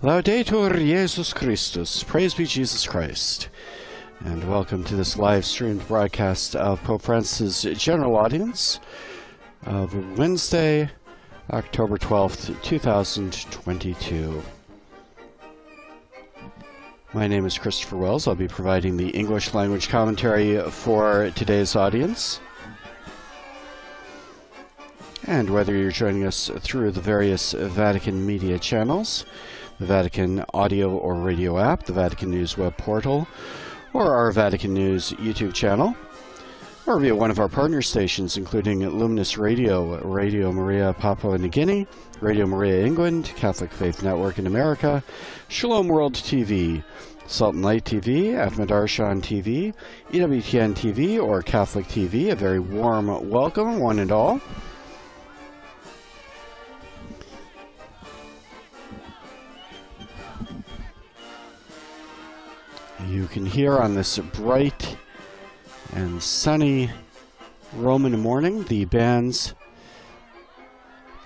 Laudetur Jesus Christus. Praise be Jesus Christ. And welcome to this live streamed broadcast of Pope Francis' general audience of Wednesday, October 12th, 2022. My name is Christopher Wells. I'll be providing the English language commentary for today's audience. And whether you're joining us through the various Vatican media channels, the Vatican audio or radio app, the Vatican News web portal, or our Vatican News YouTube channel, or via one of our partner stations, including Luminous Radio, Radio Maria Papua New Guinea, Radio Maria England, Catholic Faith Network in America, Shalom World TV, Salt and Light TV, Ahmed Arshan TV, EWTN TV, or Catholic TV. A very warm welcome, one and all. You can hear on this bright and sunny Roman morning the bands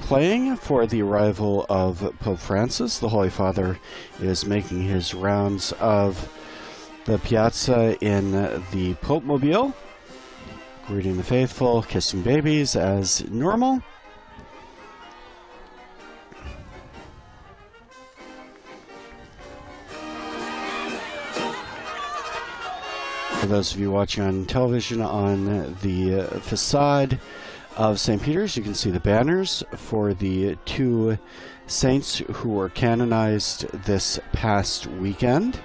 playing for the arrival of Pope Francis. The Holy Father is making his rounds of the piazza in the Pope Mobile, greeting the faithful, kissing babies as normal. For those of you watching on television, on the facade of St. Peter's, you can see the banners for the two saints who were canonized this past weekend.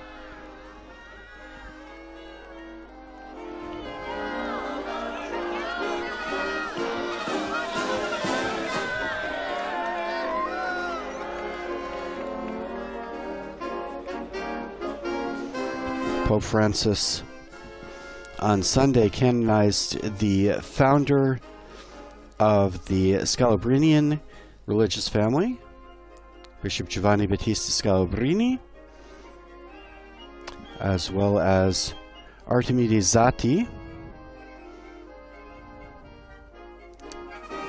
Pope Francis on Sunday canonized the founder of the Scalabrinian religious family, Bishop Giovanni Battista Scalabrini, as well as Artemides Zatti,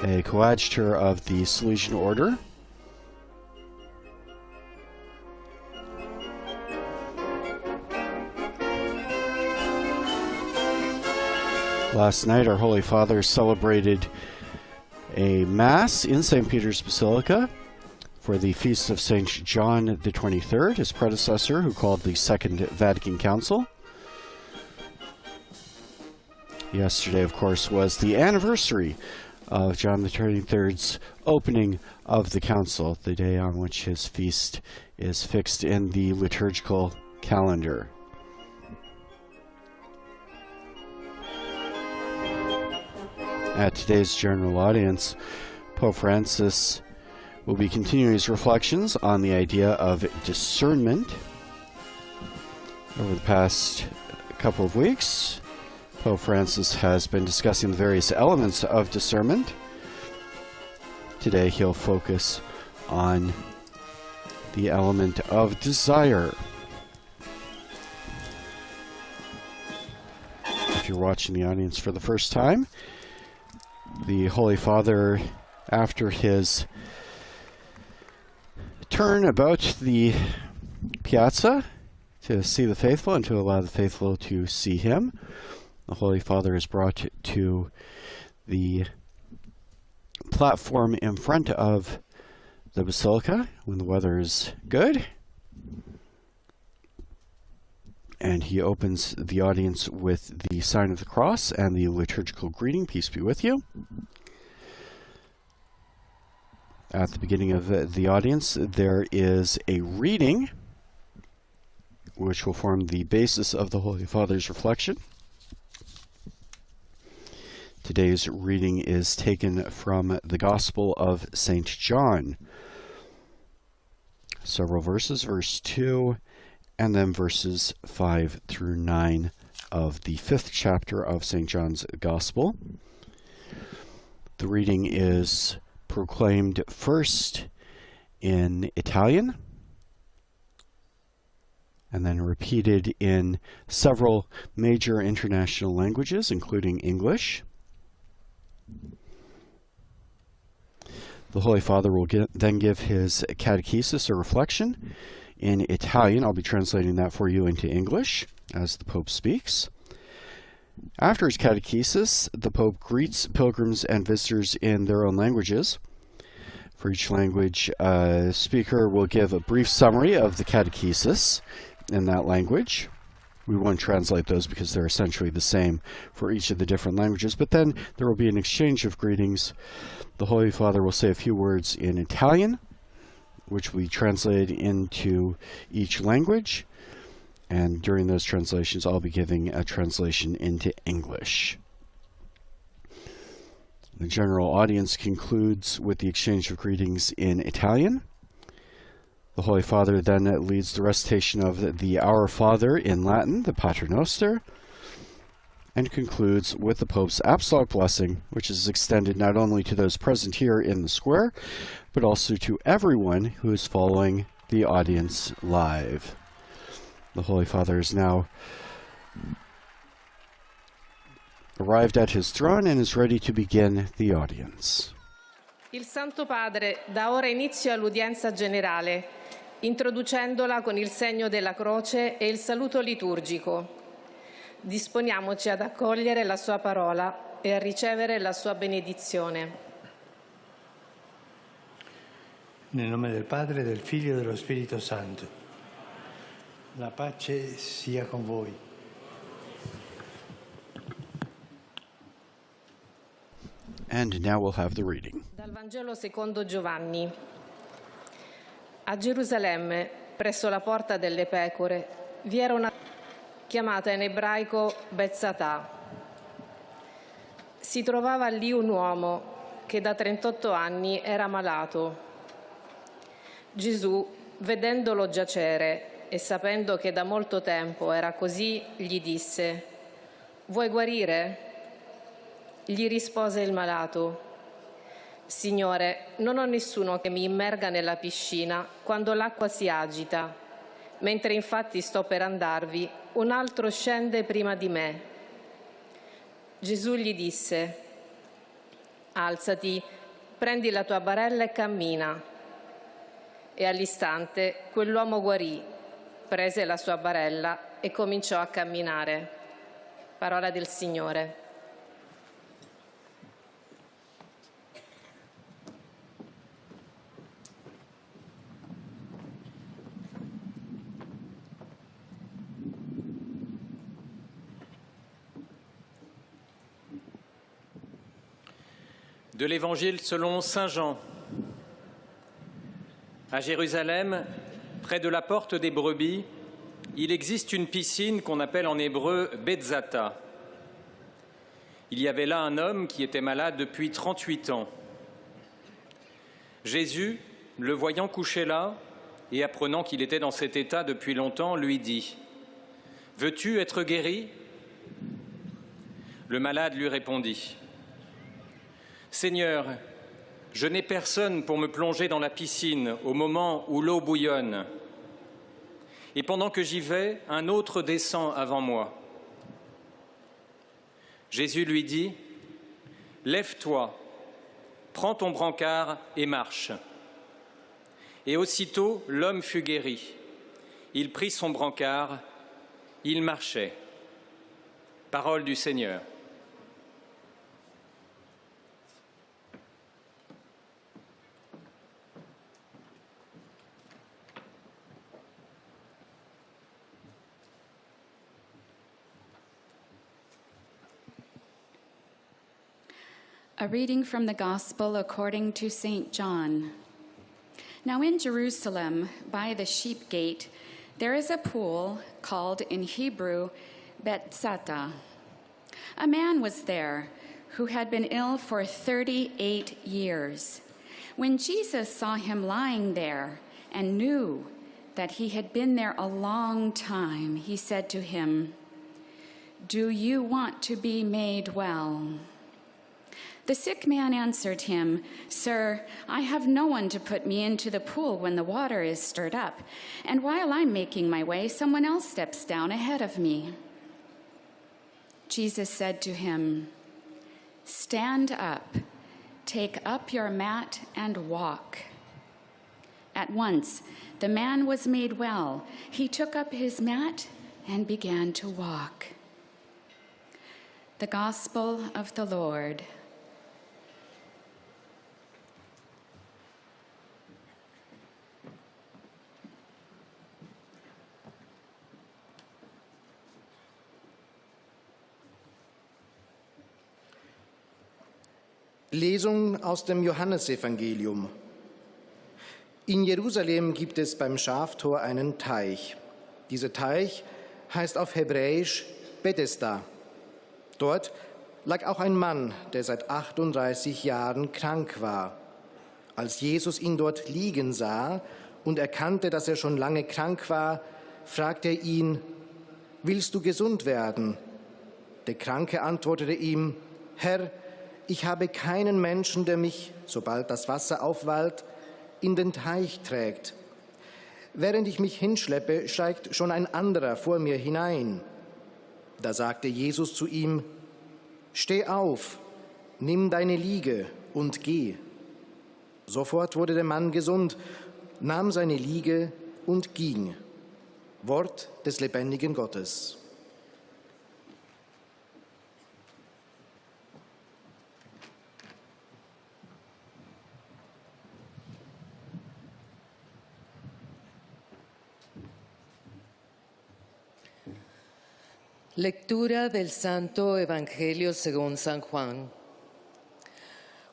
a coadjutor of the Salesian Order. Last night, our Holy Father celebrated a Mass in St. Peter's Basilica for the feast of St. John the 23rd, his predecessor, who called the Second Vatican Council. Yesterday, of course, was the anniversary of John the 23rd's opening of the Council, the day on which his feast is fixed in the liturgical calendar. At today's general audience, Pope Francis will be continuing his reflections on the idea of discernment. Over the past couple of weeks, Pope Francis has been discussing the various elements of discernment. Today he'll focus on the element of desire. If you're watching the audience for the first time, the Holy Father, after his turn about the piazza to see the faithful and to allow the faithful to see him, the Holy Father is brought to the platform in front of the basilica when the weather is good, and he opens the audience with the sign of the cross and the liturgical greeting, peace be with you. At the beginning of the audience, there is a reading which will form the basis of the Holy Father's reflection. Today's reading is taken from the Gospel of St. John. Several verses, verse 2, and then verses 5 through 9 of the 5th chapter of St. John's Gospel. The reading is proclaimed first in Italian, and then repeated in several major international languages, including English. The Holy Father will then give his Catechesis, or reflection, in Italian. I'll be translating that for you into English as the Pope speaks. After his catechesis, the Pope greets pilgrims and visitors in their own languages. For each language, a speaker will give a brief summary of the catechesis in that language. We won't translate those because they're essentially the same for each of the different languages, but then there will be an exchange of greetings. The Holy Father will say a few words in Italian, which we translate into each language, and during those translations I'll be giving a translation into English. The general audience concludes with the exchange of greetings in Italian. The Holy Father then leads the recitation of the Our Father in Latin, the Pater Noster, and concludes with the Pope's apostolic blessing, which is extended not only to those present here in the square, but also to everyone who is following the audience live. The Holy Father is now arrived at his throne and is ready to begin the audience. Il Santo Padre dà ora inizio all'udienza generale, introducendola con il segno della croce e il saluto liturgico. Disponiamoci ad accogliere la sua parola e a ricevere la sua benedizione. Nel nome del Padre, del Figlio e dello Spirito Santo. La pace sia con voi. And now we'll have the reading. Dal Vangelo secondo Giovanni. A Gerusalemme, presso la porta delle pecore, vi era una chiamata in ebraico Bezzatà. Si trovava lì un uomo che da 38 anni era malato. Gesù, vedendolo giacere e sapendo che da molto tempo era così, gli disse: «Vuoi guarire?» Gli rispose il malato: «Signore, non ho nessuno che mi immerga nella piscina quando l'acqua si agita. Mentre infatti sto per andarvi, un altro scende prima di me». Gesù gli disse: «Alzati, prendi la tua barella e cammina». E all'istante quell'uomo guarì, prese la sua barella e cominciò a camminare. Parola del Signore. De l'Évangile selon Saint Jean. À Jérusalem, près de la porte des brebis, il existe une piscine qu'on appelle en hébreu Betzata. Il y avait là un homme qui était malade depuis 38 ans. Jésus, le voyant couché là et apprenant qu'il était dans cet état depuis longtemps, lui dit: « Veux-tu être guéri ?» Le malade lui répondit: « Seigneur, je n'ai personne pour me plonger dans la piscine au moment où l'eau bouillonne. Et pendant que j'y vais, un autre descend avant moi. » Jésus lui dit: « Lève-toi, prends ton brancard et marche. » Et aussitôt, l'homme fut guéri. Il prit son brancard, il marchait. Parole du Seigneur. A reading from the Gospel according to St. John. Now in Jerusalem, by the sheep gate, there is a pool called in Hebrew Betzata. A man was there who had been ill for 38 years. When Jesus saw him lying there and knew that he had been there a long time, he said to him, "Do you want to be made well?" The sick man answered him, "Sir, I have no one to put me into the pool when the water is stirred up, and while I'm making my way, someone else steps down ahead of me." Jesus said to him, "Stand up, take up your mat and walk." At once, the man was made well. He took up his mat and began to walk. The Gospel of the Lord. Lesung aus dem Johannesevangelium. In Jerusalem gibt es beim Schaftor einen Teich. Dieser Teich heißt auf Hebräisch Bethesda. Dort lag auch ein Mann, der seit 38 Jahren krank war. Als Jesus ihn dort liegen sah und erkannte, dass er schon lange krank war, fragte er ihn: Willst du gesund werden? Der Kranke antwortete ihm: Herr, ich habe keinen Menschen, der mich, sobald das Wasser aufwallt, in den Teich trägt. Während ich mich hinschleppe, steigt schon ein anderer vor mir hinein. Da sagte Jesus zu ihm: Steh auf, nimm deine Liege und geh. Sofort wurde der Mann gesund, nahm seine Liege und ging. Wort des lebendigen Gottes. Lectura del Santo Evangelio según San Juan.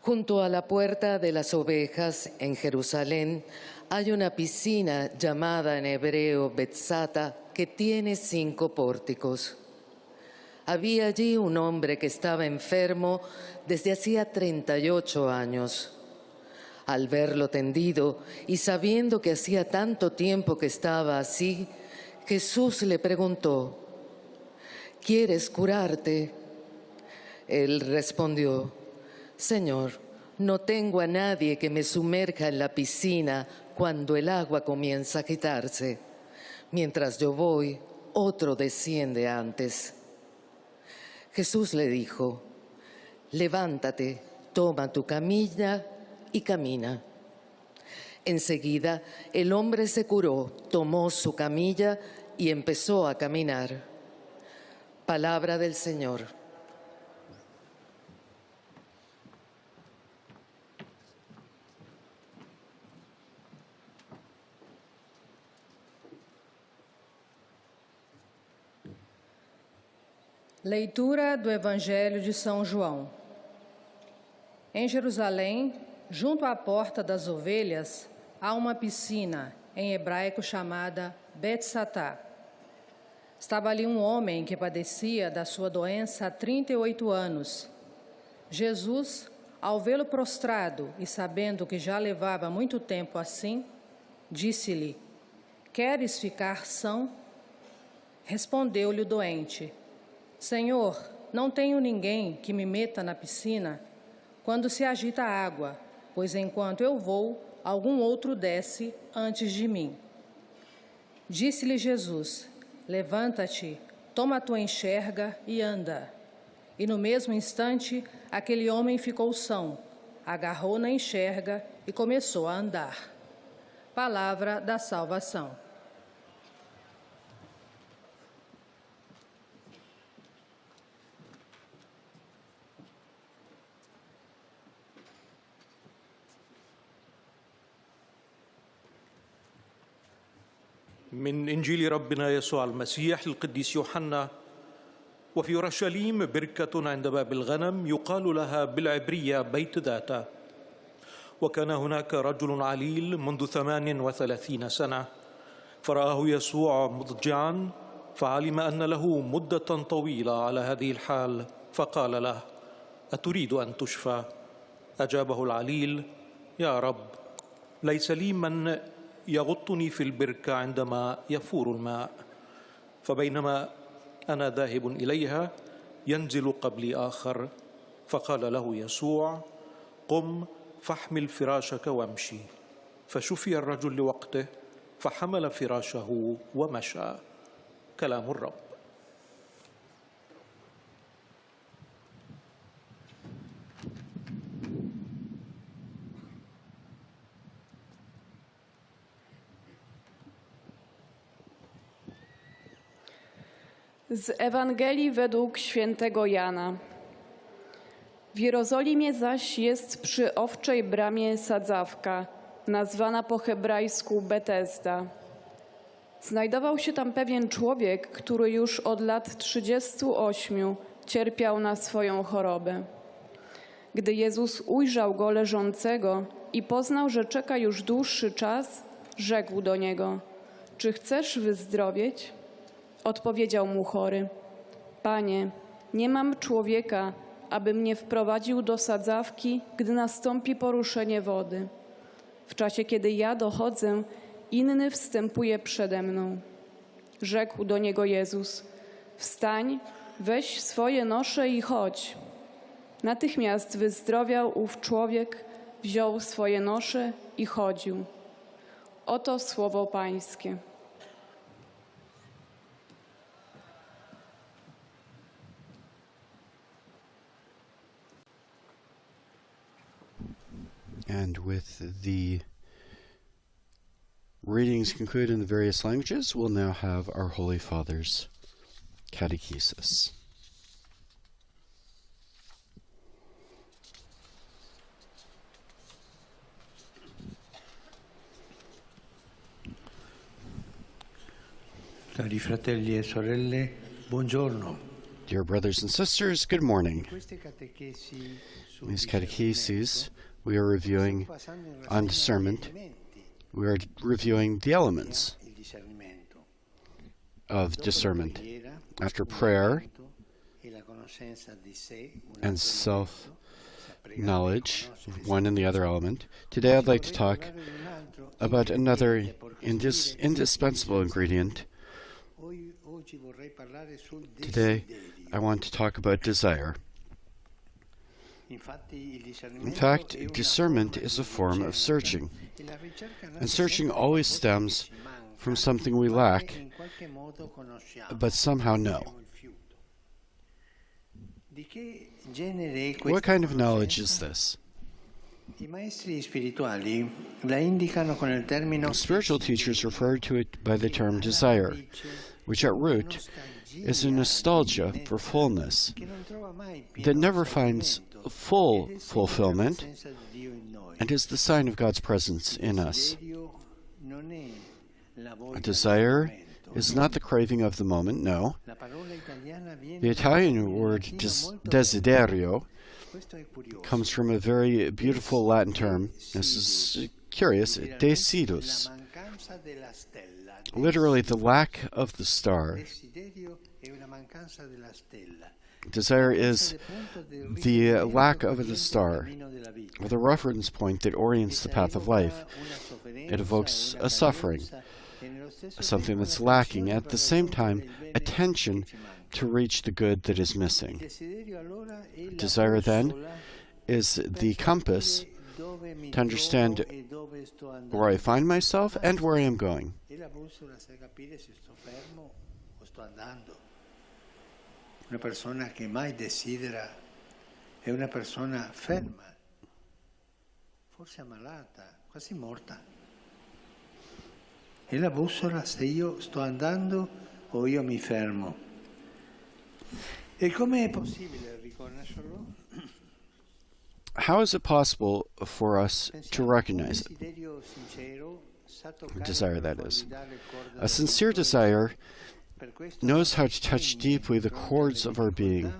Junto a la puerta de las ovejas en Jerusalén hay una piscina llamada en hebreo Betzata que tiene 5 pórticos. Había allí un hombre que estaba enfermo desde hacía 38 años. Al verlo tendido y sabiendo que hacía tanto tiempo que estaba así, Jesús le preguntó: ¿Quieres curarte? Él respondió: Señor, no tengo a nadie que me sumerja en la piscina cuando el agua comienza a agitarse. Mientras yo voy, otro desciende antes. Jesús le dijo: Levántate, toma tu camilla y camina. Enseguida, el hombre se curó, tomó su camilla y empezó a caminar. Palabra del Señor. Leitura do Evangelho de São João. Em Jerusalém, junto à porta das ovelhas, há uma piscina, em hebraico chamada Betsatá. Estava ali um homem que padecia da sua doença há 38 anos. Jesus, ao vê-lo prostrado e sabendo que já levava muito tempo assim, disse-lhe: Queres ficar são? Respondeu-lhe o doente: Senhor, não tenho ninguém que me meta na piscina quando se agita a água, pois enquanto eu vou, algum outro desce antes de mim. Disse-lhe Jesus: Levanta-te, toma a tua enxerga e anda. E no mesmo instante, aquele homem ficou são, agarrou na enxerga e começou a andar. Palavra da salvação. من إنجيل ربنا يسوع المسيح القديس يوحنا. وفي أورشليم بركة عند باب الغنم يقال لها بالعبرية بيت داتا. وكان هناك رجل عليل منذ 38 سنة، فرآه يسوع مضجعا، فعلم أن له مدة طويلة على هذه الحال، فقال له: أتريد أن تشفى؟ أجابه العليل: يا رب، ليس لي من يغطني في البركة عندما يفور الماء، فبينما أنا ذاهب إليها ينزل قبلي آخر. فقال له يسوع: قم فاحمل فراشك وامشي. فشفي الرجل لوقته، فحمل فراشه ومشى. كلام الرب. Z Ewangelii według świętego Jana. W Jerozolimie zaś jest przy Owczej Bramie sadzawka, nazwana po hebrajsku Betesda. Znajdował się tam pewien człowiek, który już od lat 38 cierpiał na swoją chorobę. Gdy Jezus ujrzał go leżącego i poznał, że czeka już dłuższy czas, rzekł do niego: czy chcesz wyzdrowieć? Odpowiedział mu chory: Panie, nie mam człowieka, aby mnie wprowadził do sadzawki, gdy nastąpi poruszenie wody. W czasie, kiedy ja dochodzę, inny wstępuje przede mną. Rzekł do niego Jezus: wstań, weź swoje nosze i chodź. Natychmiast wyzdrowiał ów człowiek, wziął swoje nosze i chodził. Oto słowo Pańskie. And with the readings concluded in the various languages, we'll now have our Holy Father's Catechesis. Cari fratelli e sorelle, buongiorno. Dear brothers and sisters, good morning. In these catecheses, we are reviewing on discernment. We are reviewing the elements of discernment. After prayer and self-knowledge, one and the other element, today I'd like to talk about another indispensable ingredient. Today, I want to talk about desire. In fact, discernment is a form of searching, and searching always stems from something we lack, but somehow know. What kind of knowledge is this? Spiritual teachers refer to it by the term desire, which at root is a nostalgia for fullness that never finds full fulfillment and is the sign of God's presence in us. A desire is not the craving of the moment, no. The Italian word desiderio comes from a very beautiful Latin term. This is curious, desidus. Literally, the lack of the star. Desire is the lack of the star, or the reference point that orients the path of life. It evokes a suffering, something that's lacking, at the same time, attention to reach the good that is missing. Desire, then, is the compass to understand where I find myself and where I am going. Una persona che mai desidera è una persona ferma, forse ammalata, quasi morta. E la bussola se io sto andando o io mi fermo. E come è possibile riconoscerlo? How is it possible for us to recognize it? Desire, that is. A sincere desire knows how to touch deeply the chords of our being,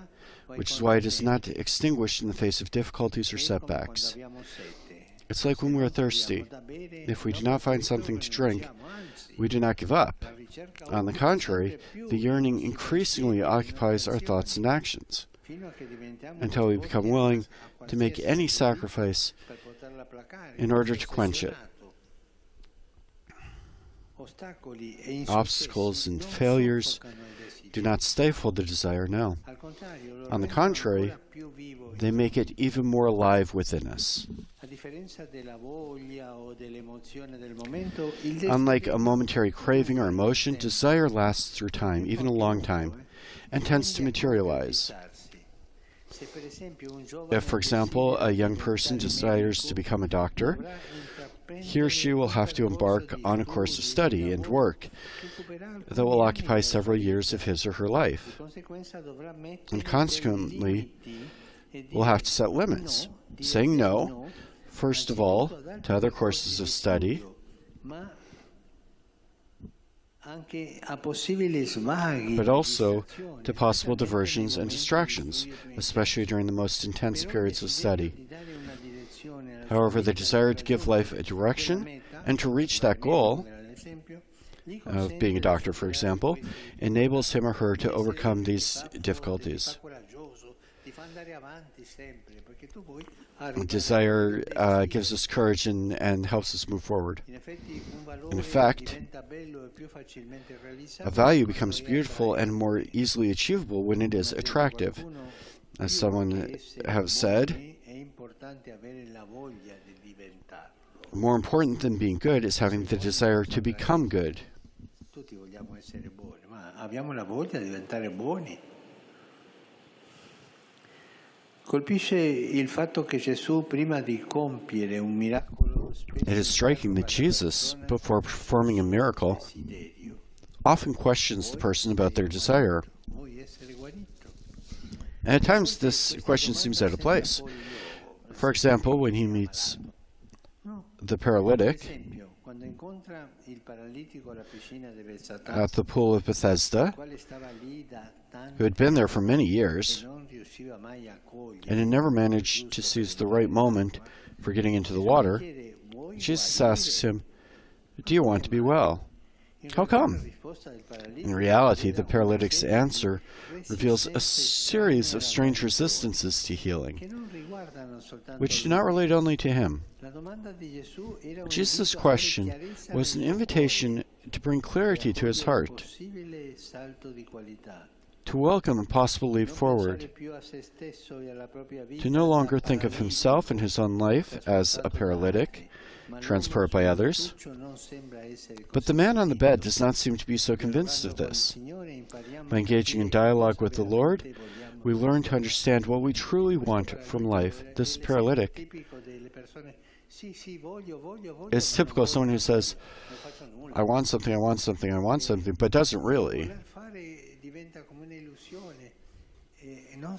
which is why it is not extinguished in the face of difficulties or setbacks. It's like when we are thirsty. If we do not find something to drink, we do not give up. On the contrary, the yearning increasingly occupies our thoughts and actions, until we become willing to make any sacrifice in order to quench it. Obstacles and failures do not stifle the desire, no. On the contrary, they make it even more alive within us. Unlike a momentary craving or emotion, desire lasts through time, even a long time, and tends to materialize. If, for example, a young person desires to become a doctor, he or she will have to embark on a course of study and work that will occupy several years of his or her life, and consequently will have to set limits, saying no, first of all, to other courses of study, but also to possible diversions and distractions, especially during the most intense periods of study. However, the desire to give life a direction and to reach that goal, of being a doctor, for example, enables him or her to overcome these difficulties. Desire gives us courage and helps us move forward. In effect, a value becomes beautiful and more easily achievable when it is attractive. As someone has said, more important than being good is having the desire to become good. It is striking that Jesus, before performing a miracle, often questions the person about their desire. And at times this question seems out of place. For example, when he meets the paralytic at the pool of Bethesda, who had been there for many years and had never managed to seize the right moment for getting into the water, Jesus asks him, "Do you want to be well? How come?" In reality, the paralytic's answer reveals a series of strange resistances to healing, which do not relate only to him. Jesus' question was an invitation to bring clarity to his heart, to welcome a possible leap forward, to no longer think of himself and his own life as a paralytic, transported by others. But the man on the bed does not seem to be so convinced of this. By engaging in dialogue with the Lord, we learn to understand what we truly want from life. This paralytic is typical of someone who says, "I want something, I want something, I want something," but doesn't really.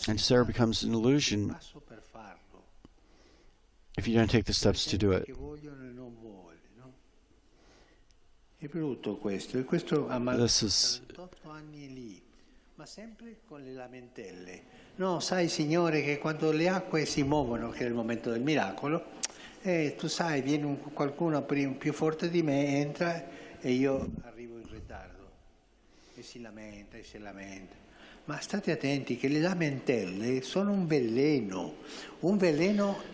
And desire becomes an illusion if you don't take the steps to do it. This is No, sai Signore che quando le acque si muovono, che è il momento del miracolo, tu sai, viene qualcuno più forte di me, entra e io arrivo in ritardo. E si lamenta, e si lamenta. Ma state attenti che le lamentele sono un veleno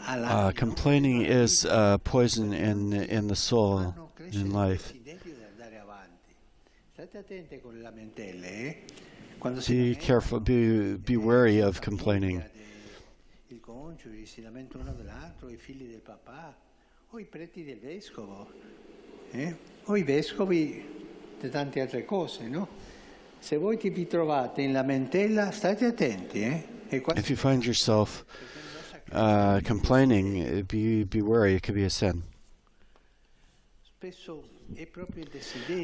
alla complaining is poison in the soul, in life. State attenti con le lamentele, Be careful, be wary of complaining. Il coniuge si lamenta uno dell'altro, i figli del papà, o i preti del vescovo, o i vescovi di tante altre cose, no? Se voi vi trovate in lamentela, state attenti, If you find yourself complaining, be wary, it could be a sin.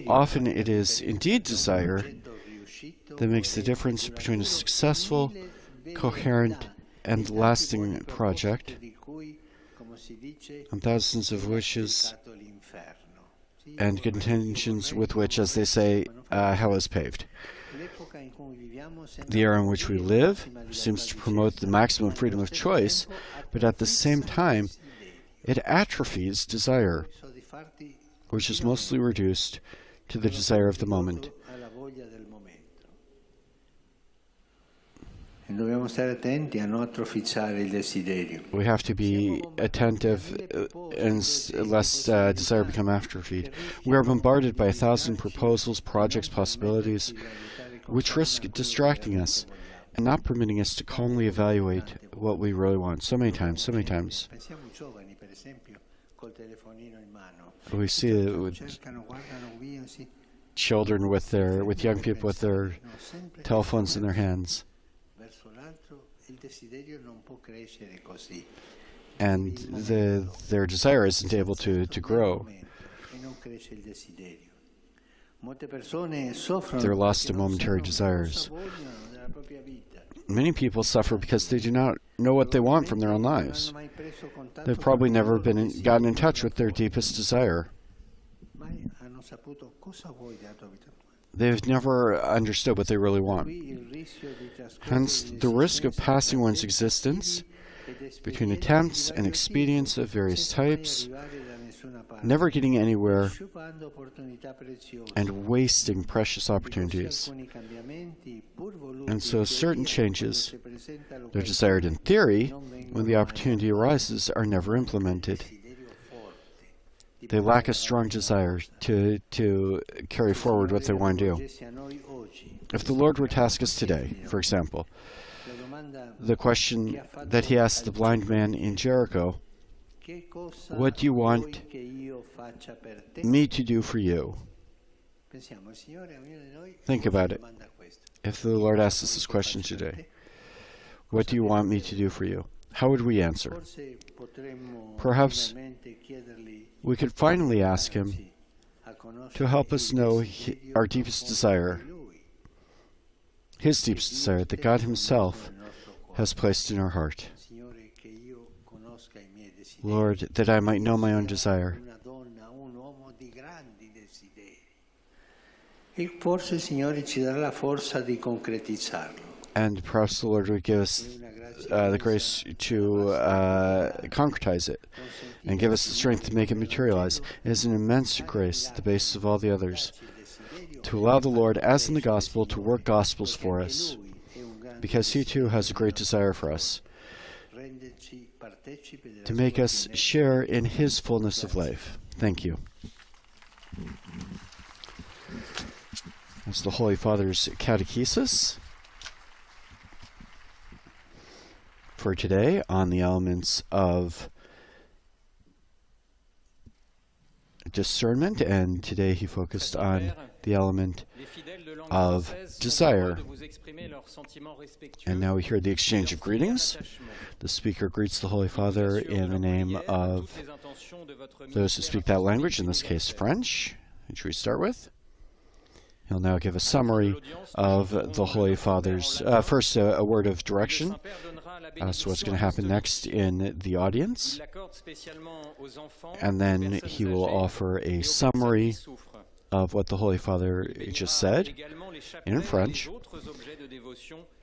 Often it is indeed desire that makes the difference between a successful, coherent, and lasting project and thousands of wishes and good intentions with which, as they say, hell is paved. The era in which we live seems to promote the maximum freedom of choice, but at the same time, it atrophies desire, which is mostly reduced to the desire of the moment. We have to be attentive lest desire become atrophied. We are bombarded by 1,000 proposals, projects, possibilities, which risk distracting us and not permitting us to calmly evaluate what we really want. So many times. We see it with children, with young people with their telephones in their hands. and their desire isn't able to grow. They're lost in momentary desires. Many people suffer because they do not know what they want from their own lives. They've probably never gotten in touch with their deepest desire. They've never understood what they really want. Hence, the risk of passing one's existence between attempts and expedients of various types, never getting anywhere, and wasting precious opportunities. And so certain changes, they're desired in theory, when the opportunity arises, are never implemented. They lack a strong desire to carry forward what they want to do. If the Lord were to ask us today, for example, the question that he asked the blind man in Jericho, what do you want me to do for you? Think about it. If the Lord asked us this question today, what do you want me to do for you? How would we answer? Perhaps we could finally ask him to help us know our deepest desire, his deepest desire that God himself has placed in our heart. Lord, that I might know my own desire. And perhaps the Lord would give us the grace to concretize it and give us the strength to make it materialize. It is an immense grace, the basis of all the others, to allow the Lord, as in the gospel, to work gospels for us, because he too has a great desire for us, to make us share in his fullness of life. Thank you. That's the Holy Father's Catechesis for today on the elements of discernment, and today he focused on the element of desire. And now we hear the exchange of greetings. The speaker greets the Holy Father in the name of those who speak that language, in this case French, which we start with. He'll now give a summary of the Holy Father's, first a word of direction as to what's going to happen next in the audience, and then he will offer a summary of what the Holy Father just said in French.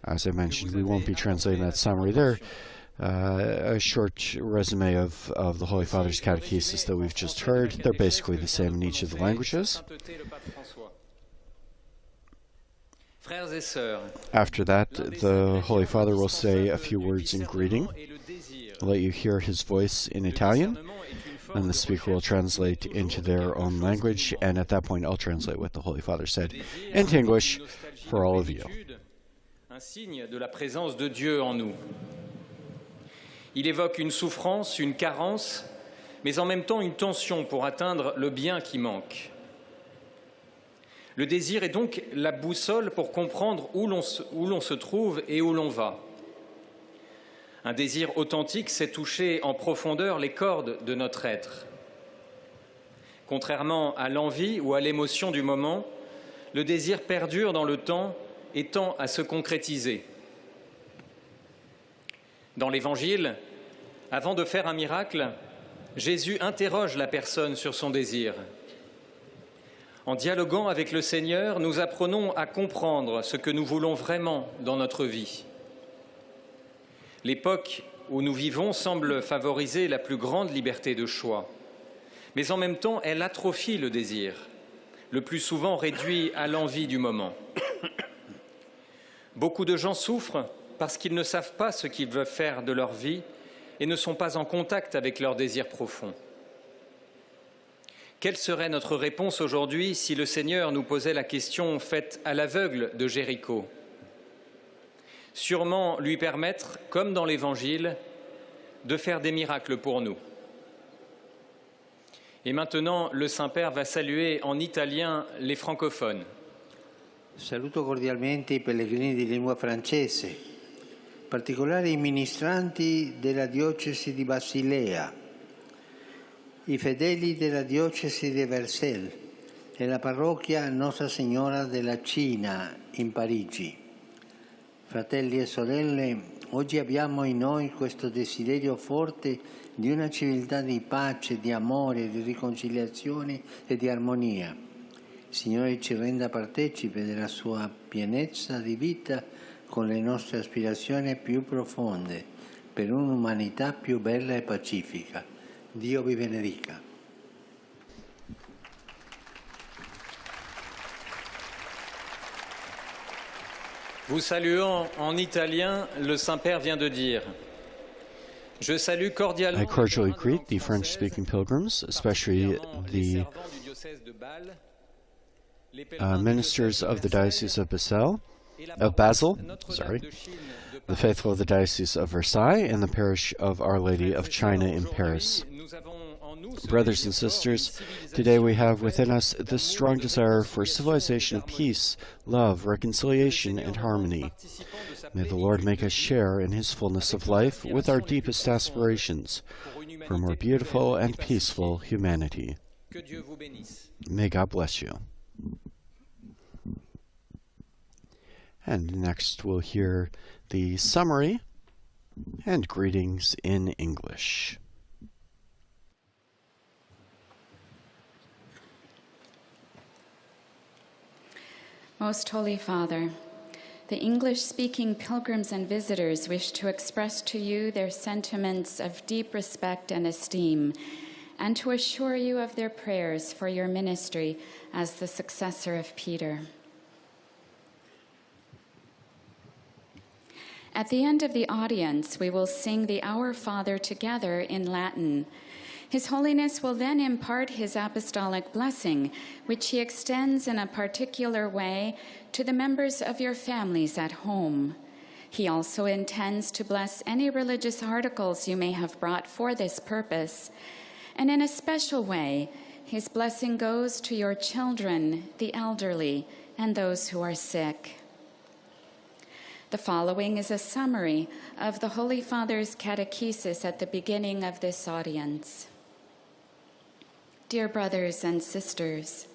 As I mentioned, we won't be translating that summary there. A short resume of the Holy Father's Catechesis that we've just heard. They're basically the same in each of the languages. After that, the Holy Father will say a few words in greeting. I'll let you hear his voice in Italian, and the speaker will translate into their own language, and at that point I'll translate what the Holy Father said into English for all of you. Un signe de la présence de Dieu en nous. Il évoque une souffrance, une carence, mais en même temps une tension pour atteindre le bien qui manque. Le désir est donc la boussole pour comprendre où l'on se trouve et où l'on va. Un désir authentique, c'est toucher en profondeur les cordes de notre être. Contrairement à l'envie ou à l'émotion du moment, le désir perdure dans le temps et tend à se concrétiser. Dans l'Évangile, avant de faire un miracle, Jésus interroge la personne sur son désir. En dialoguant avec le Seigneur, nous apprenons à comprendre ce que nous voulons vraiment dans notre vie. L'époque où nous vivons semble favoriser la plus grande liberté de choix, mais en même temps, elle atrophie le désir, le plus souvent réduit à l'envie du moment. Beaucoup de gens souffrent parce qu'ils ne savent pas ce qu'ils veulent faire de leur vie et ne sont pas en contact avec leurs désirs profonds. Quelle serait notre réponse aujourd'hui si le Seigneur nous posait la question faite à l'aveugle de Jéricho? Sûrement lui permettre, comme dans l'Évangile, de faire des miracles pour nous. Et maintenant, le Saint-Père va saluer en italien les francophones. Saluto cordialmente i pellegrini di lingua francese. particolare i ministranti della diocesi di Basilea, i fedeli della diocesi di Versailles e la parrocchia Nostra Signora della Cina in Parigi. Fratelli e sorelle, oggi abbiamo in noi questo desiderio forte di una civiltà di pace, di amore, di riconciliazione e di armonia. Il Signore ci renda partecipe della sua pienezza di vita con le nostre aspirazioni più profonde per un'umanità più bella e pacifica. Dio vi benedica. Vous saluant en italien, le Saint-Père vient de dire « Je salue cordialement I cordially greet the French-speaking pilgrims, especially the ministers of the Diocese of Basel, the faithful of the Diocese of Versailles, and the parish of Our Lady of China in Paris. Brothers and sisters, today we have within us this strong desire for civilization of peace, love, reconciliation, and harmony. May the Lord make us share in His fullness of life with our deepest aspirations for more beautiful and peaceful humanity. May God bless you. And next we'll hear the summary and greetings in English. Most Holy Father, the English-speaking pilgrims and visitors wish to express to you their sentiments of deep respect and esteem, and to assure you of their prayers for your ministry as the successor of Peter. At the end of the audience, we will sing the Our Father together in Latin. His Holiness will then impart his apostolic blessing, which he extends in a particular way to the members of your families at home. He also intends to bless any religious articles you may have brought for this purpose. And in a special way, his blessing goes to your children, the elderly, and those who are sick. The following is a summary of the Holy Father's Catechesis at the beginning of this audience. Dear brothers and sisters,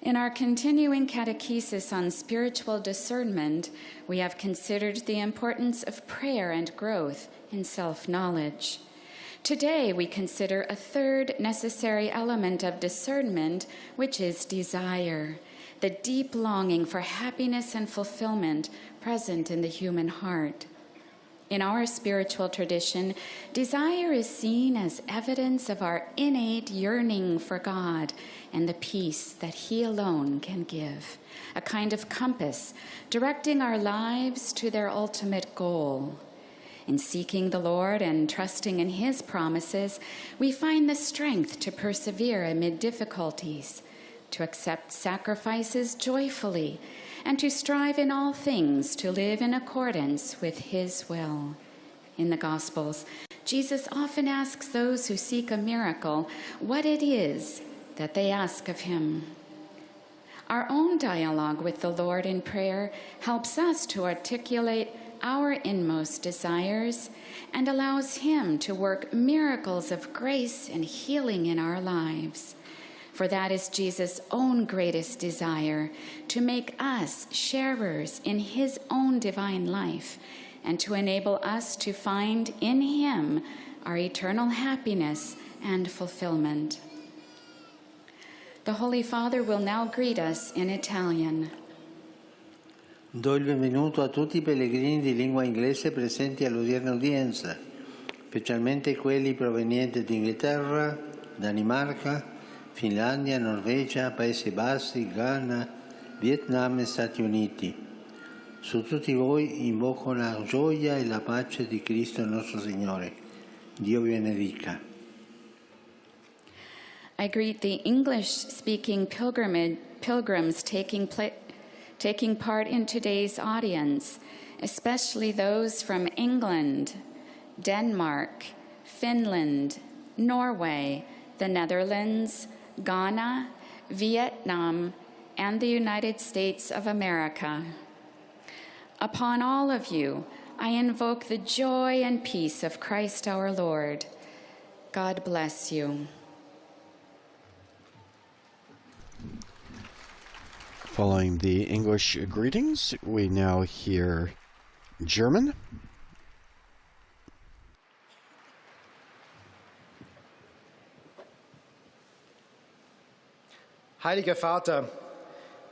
in our continuing catechesis on spiritual discernment, we have considered the importance of prayer and growth in self-knowledge. Today, we consider a third necessary element of discernment, which is desire, the deep longing for happiness and fulfillment present in the human heart. In our spiritual tradition, desire is seen as evidence of our innate yearning for God and the peace that He alone can give, a kind of compass directing our lives to their ultimate goal. In seeking the Lord and trusting in His promises, we find the strength to persevere amid difficulties, to accept sacrifices joyfully, and to strive in all things to live in accordance with His will. In the Gospels, Jesus often asks those who seek a miracle what it is that they ask of Him. Our own dialogue with the Lord in prayer helps us to articulate our inmost desires and allows Him to work miracles of grace and healing in our lives. For that is Jesus' own greatest desire, to make us sharers in His own divine life, and to enable us to find in Him our eternal happiness and fulfillment. The Holy Father will now greet us in Italian. Do il benvenuto a tutti i pellegrini di lingua inglese presenti all'odierna udienza, specialmente quelli provenienti di Inghilterra, Danimarca, Finlandia, Norvegia, Paesi Bassi, Ghana, Vietnam e Stati Uniti. Su tutti voi invoco la gioia e la pace di Cristo nostro Signore. Dio vi benedica. I greet the English-speaking pilgrims taking part in today's audience, especially those from England, Denmark, Finland, Norway, the Netherlands, Ghana, Vietnam, and the United States of America. Upon all of you, I invoke the joy and peace of Christ our Lord. God bless you. Following the English greetings, we now hear German. Heiliger Vater,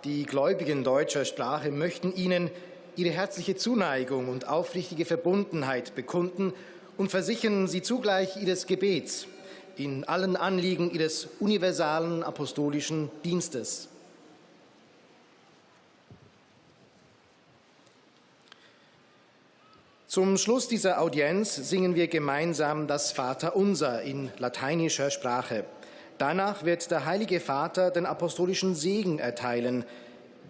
die Gläubigen deutscher Sprache möchten Ihnen ihre herzliche Zuneigung und aufrichtige Verbundenheit bekunden und versichern Sie zugleich Ihres Gebets in allen Anliegen Ihres universalen apostolischen Dienstes. Zum Schluss dieser Audienz singen wir gemeinsam das Vaterunser in lateinischer Sprache. Danach wird der Heilige Vater den apostolischen Segen erteilen.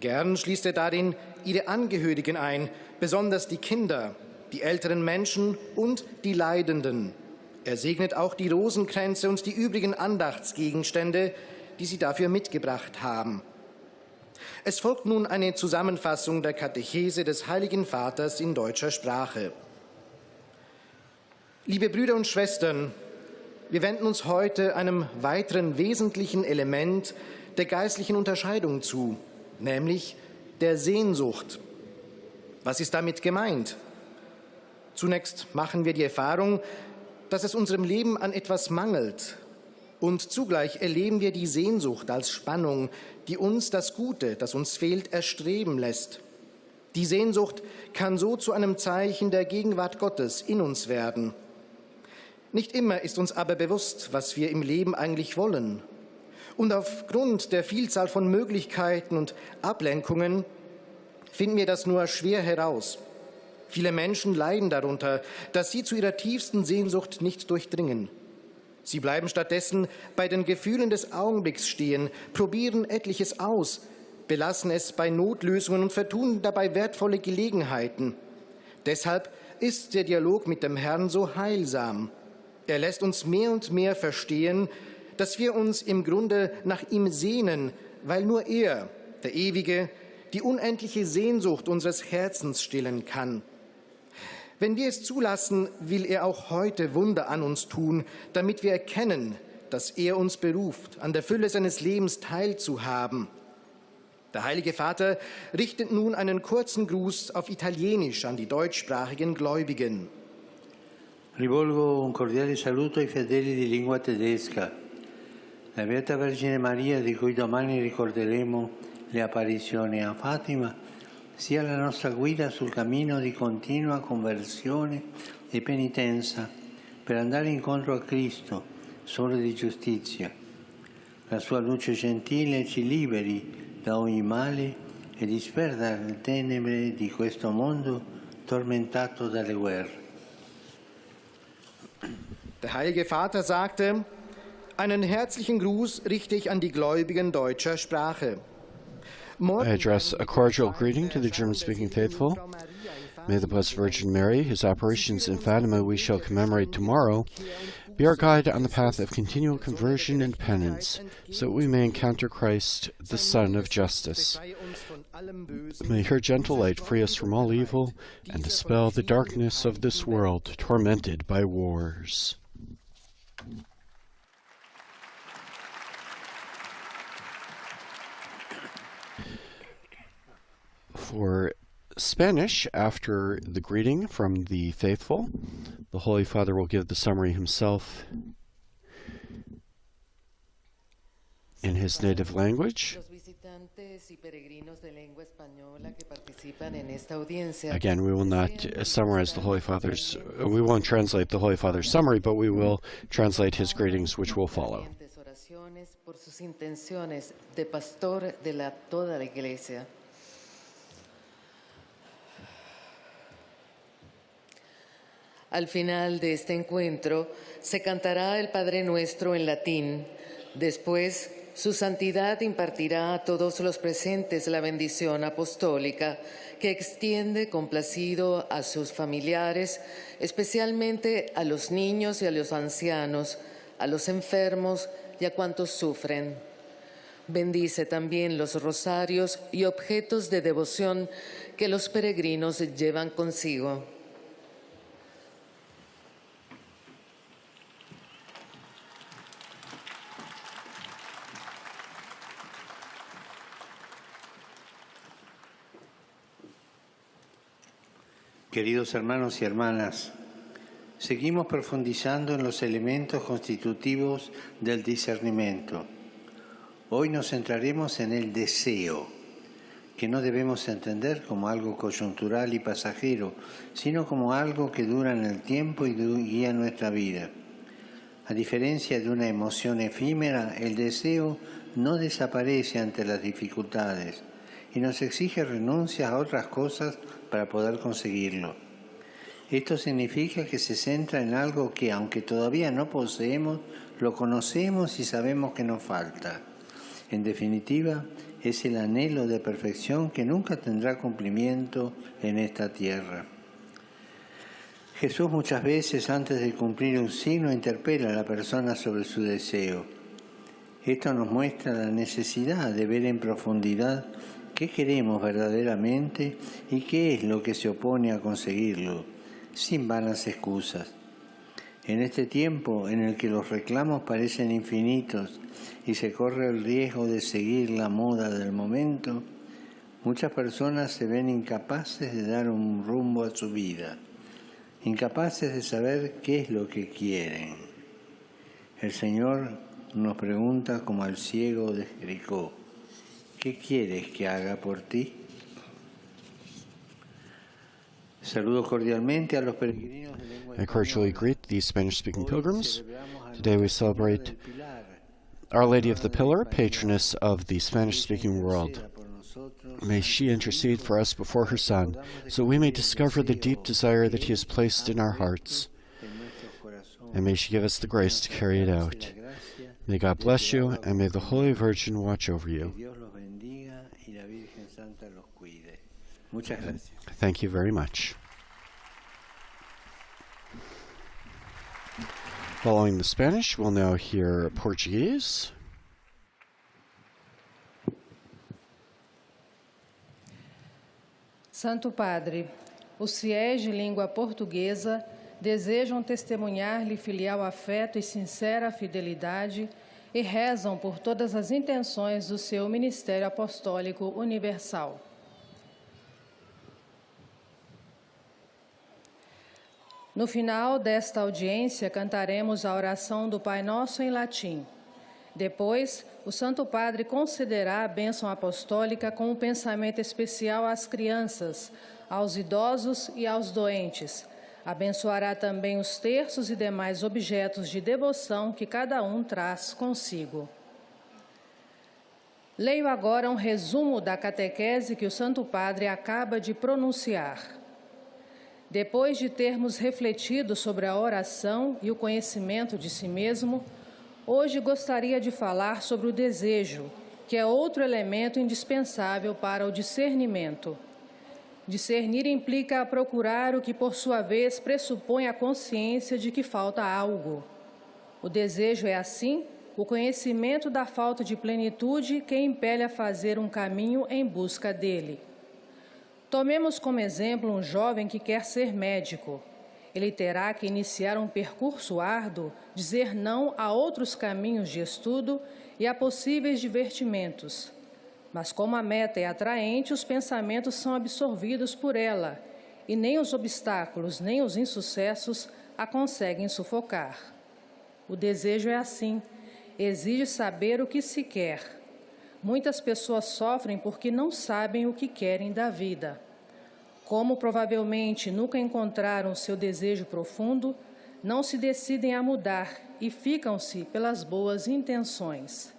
Gern schließt er darin ihre Angehörigen ein, besonders die Kinder, die älteren Menschen und die Leidenden. Er segnet auch die Rosenkränze und die übrigen Andachtsgegenstände, die sie dafür mitgebracht haben. Es folgt nun eine Zusammenfassung der Katechese des Heiligen Vaters in deutscher Sprache. Liebe Brüder und Schwestern, wir wenden uns heute einem weiteren wesentlichen Element der geistlichen Unterscheidung zu, nämlich der Sehnsucht. Was ist damit gemeint? Zunächst machen wir die Erfahrung, dass es unserem Leben an etwas mangelt. Und zugleich erleben wir die Sehnsucht als Spannung, die uns das Gute, das uns fehlt, erstreben lässt. Die Sehnsucht kann so zu einem Zeichen der Gegenwart Gottes in uns werden. Nicht immer ist uns aber bewusst, was wir im Leben eigentlich wollen. Und aufgrund der Vielzahl von Möglichkeiten und Ablenkungen finden wir das nur schwer heraus. Viele Menschen leiden darunter, dass sie zu ihrer tiefsten Sehnsucht nicht durchdringen. Sie bleiben stattdessen bei den Gefühlen des Augenblicks stehen, probieren etliches aus, belassen es bei Notlösungen und vertun dabei wertvolle Gelegenheiten. Deshalb ist der Dialog mit dem Herrn so heilsam. Er lässt uns mehr und mehr verstehen, dass wir uns im Grunde nach ihm sehnen, weil nur er, der Ewige, die unendliche Sehnsucht unseres Herzens stillen kann. Wenn wir es zulassen, will er auch heute Wunder an uns tun, damit wir erkennen, dass er uns beruft, an der Fülle seines Lebens teilzuhaben. Der Heilige Vater richtet nun einen kurzen Gruß auf Italienisch an die deutschsprachigen Gläubigen. Rivolgo un cordiale saluto ai fedeli di lingua tedesca. La Beata Vergine Maria, di cui domani ricorderemo le apparizioni a Fatima, sia la nostra guida sul cammino di continua conversione e penitenza per andare incontro a Cristo, sole di giustizia. La sua luce gentile ci liberi da ogni male e disperda le tenebre di questo mondo tormentato dalle guerre. Der Heilige Vater sagte, einen herzlichen Gruß richte ich an die Gläubigen deutscher Sprache. I address a cordial greeting to the German-speaking faithful. May the Blessed Virgin Mary, whose apparitions in Fatima we shall commemorate tomorrow, be our guide on the path of continual conversion and penance, so that we may encounter Christ, the Son of Justice. May her gentle light free us from all evil and dispel the darkness of this world tormented by wars. For Spanish, after the greeting from the faithful, the Holy Father will give the summary himself in his native language. Again, we will not summarize the Holy Father's, we won't translate the Holy Father's summary, but we will translate his greetings, which will follow. Al final de este encuentro se cantará el Padre Nuestro en latín. Después, su santidad impartirá a todos los presentes la bendición apostólica que extiende complacido a sus familiares, especialmente a los niños y a los ancianos, a los enfermos y a cuantos sufren. Bendice también los rosarios y objetos de devoción que los peregrinos llevan consigo. Queridos hermanos y hermanas, seguimos profundizando en los elementos constitutivos del discernimiento. Hoy nos centraremos en el deseo, que no debemos entender como algo coyuntural y pasajero, sino como algo que dura en el tiempo y guía nuestra vida. A diferencia de una emoción efímera, el deseo no desaparece ante las dificultades y nos exige renuncias a otras cosas para poder conseguirlo. Esto significa que se centra en algo que, aunque todavía no poseemos, lo conocemos y sabemos que nos falta. En definitiva, es el anhelo de perfección que nunca tendrá cumplimiento en esta tierra. Jesús muchas veces, antes de cumplir un signo, interpela a la persona sobre su deseo. Esto nos muestra la necesidad de ver en profundidad qué queremos verdaderamente y qué es lo que se opone a conseguirlo, sin vanas excusas. En este tiempo en el que los reclamos parecen infinitos y se corre el riesgo de seguir la moda del momento, muchas personas se ven incapaces de dar un rumbo a su vida, incapaces de saber qué es lo que quieren. El Señor nos pregunta como al ciego de Jericó: ¿qué quieres que haga por ti? Saludo cordialmente a los peregrinos de lengua I cordially greet the Spanish-speaking pilgrims. Today we celebrate Our Lady of the Pillar, patroness of the Spanish-speaking world. May she intercede for us before her Son, so we may discover the deep desire that He has placed in our hearts, and may she give us the grace to carry it out. May God bless you, and may the Holy Virgin watch over you. Thank you very much. Following the Spanish, we'll now hear Portuguese. Santo Padre, os fiéis de língua portuguesa desejam testemunhar-lhe filial afeto e sincera fidelidade e rezam por todas as intenções do seu ministério apostólico universal. No final desta audiência, cantaremos a oração do Pai Nosso em latim. Depois, o Santo Padre concederá a bênção apostólica com um pensamento especial às crianças, aos idosos e aos doentes. Abençoará também os terços e demais objetos de devoção que cada um traz consigo. Leio agora um resumo da catequese que o Santo Padre acaba de pronunciar. Depois de termos refletido sobre a oração e o conhecimento de si mesmo, hoje gostaria de falar sobre o desejo, que é outro elemento indispensável para o discernimento. Discernir implica procurar o que, por sua vez, pressupõe a consciência de que falta algo. O desejo é, assim, o conhecimento da falta de plenitude que impele a fazer um caminho em busca dele. Tomemos como exemplo um jovem que quer ser médico. Ele terá que iniciar um percurso árduo, dizer não a outros caminhos de estudo e a possíveis divertimentos. Mas como a meta é atraente, os pensamentos são absorvidos por ela, e nem os obstáculos, nem os insucessos a conseguem sufocar. O desejo é assim, exige saber o que se quer. Muitas pessoas sofrem porque não sabem o que querem da vida. Como provavelmente nunca encontraram seu desejo profundo, não se decidem a mudar e ficam-se pelas boas intenções.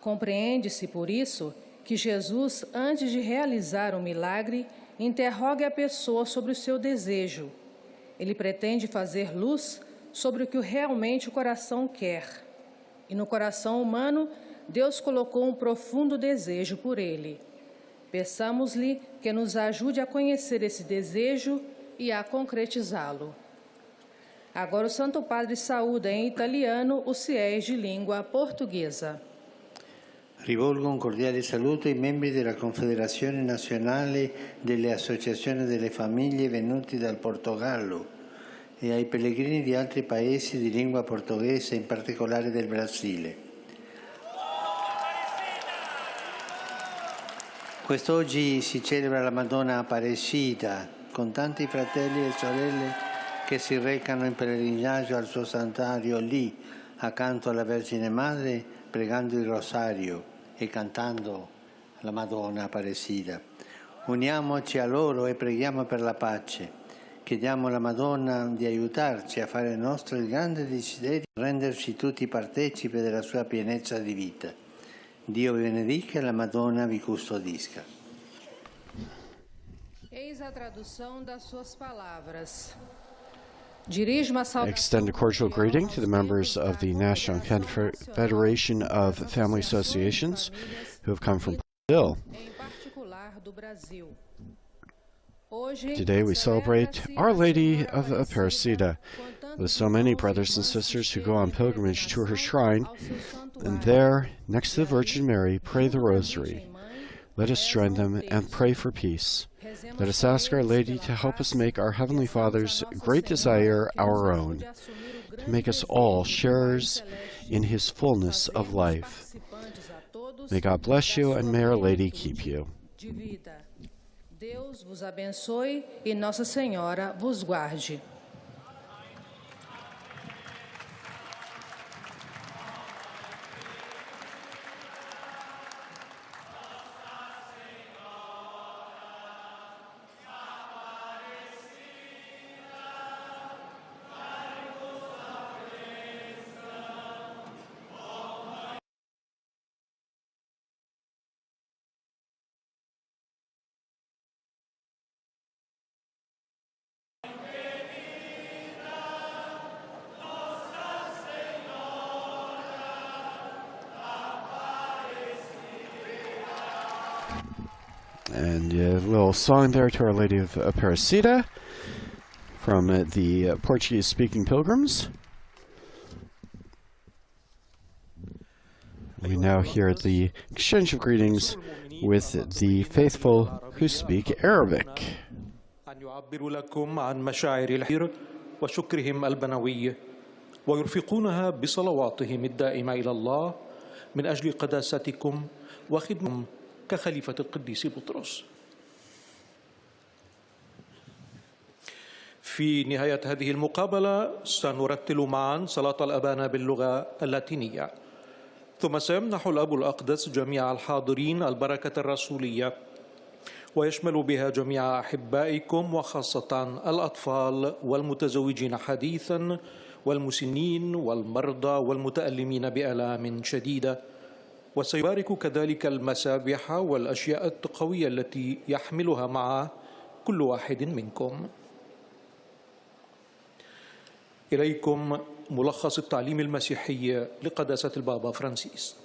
Compreende-se, por isso, que Jesus, antes de realizar o milagre, interroga a pessoa sobre o seu desejo. Ele pretende fazer luz sobre o que realmente o coração quer. E no coração humano, Deus colocou um profundo desejo por ele. Peçamos-lhe que nos ajude a conhecer esse desejo e a concretizá-lo. Agora o Santo Padre saúda em italiano os fiéis de língua portuguesa. Rivolgo un cordiale saluto ai membri della Confederazione Nazionale delle Associazioni delle Famiglie venuti dal Portogallo e ai pellegrini di altri paesi di lingua portoghese, in particolare del Brasile. Quest'oggi si celebra la Madonna Apparecida, con tanti fratelli e sorelle che si recano in pellegrinaggio al suo santuario lì, accanto alla Vergine Madre, pregando il rosario e cantando la Madonna Apparecida. Uniamoci a loro e preghiamo per la pace. Chiediamo alla Madonna di aiutarci a fare nostro il grande desiderio di renderci tutti partecipi della sua pienezza di vita. Dio vi benedica e la Madonna vi custodisca. Eis a tradução das suas palavras. I extend a cordial greeting to the members of the National Confederation of Family Associations who have come from Brazil. Today we celebrate Our Lady of Aparecida, with so many brothers and sisters who go on pilgrimage to her shrine, and there, next to the Virgin Mary, pray the Rosary. Let us join them and pray for peace. Let us ask Our Lady to help us make our Heavenly Father's great desire our own, to make us all sharers in His fullness of life. May God bless you, and may Our Lady keep you. Deus vos abençoe e Nossa Senhora vos guarde. And a little song there to Our Lady of Aparecida from the Portuguese-speaking pilgrims. We now hear the exchange of greetings with the faithful who speak Arabic. أن يعبروا لكم عن مشاعر الحير وشكرهم البنوي ويرفقونها بصلواتهم الدائمة إلى الله من أجل قداستكم وخدمتكم كخليفة القديس بطرس. في نهاية هذه المقابلة سنرتل معا صلاة الأبانا باللغة اللاتينية، ثم سيمنح الأب الأقدس جميع الحاضرين البركة الرسولية، ويشمل بها جميع أحبائكم وخاصة الأطفال والمتزوجين حديثا والمسنين والمرضى والمتألمين بآلام شديدة، وسيبارك كذلك المسابح والأشياء التقوية التي يحملها معه كل واحد منكم. إليكم ملخص التعليم المسيحي لقداسة البابا فرانسيس.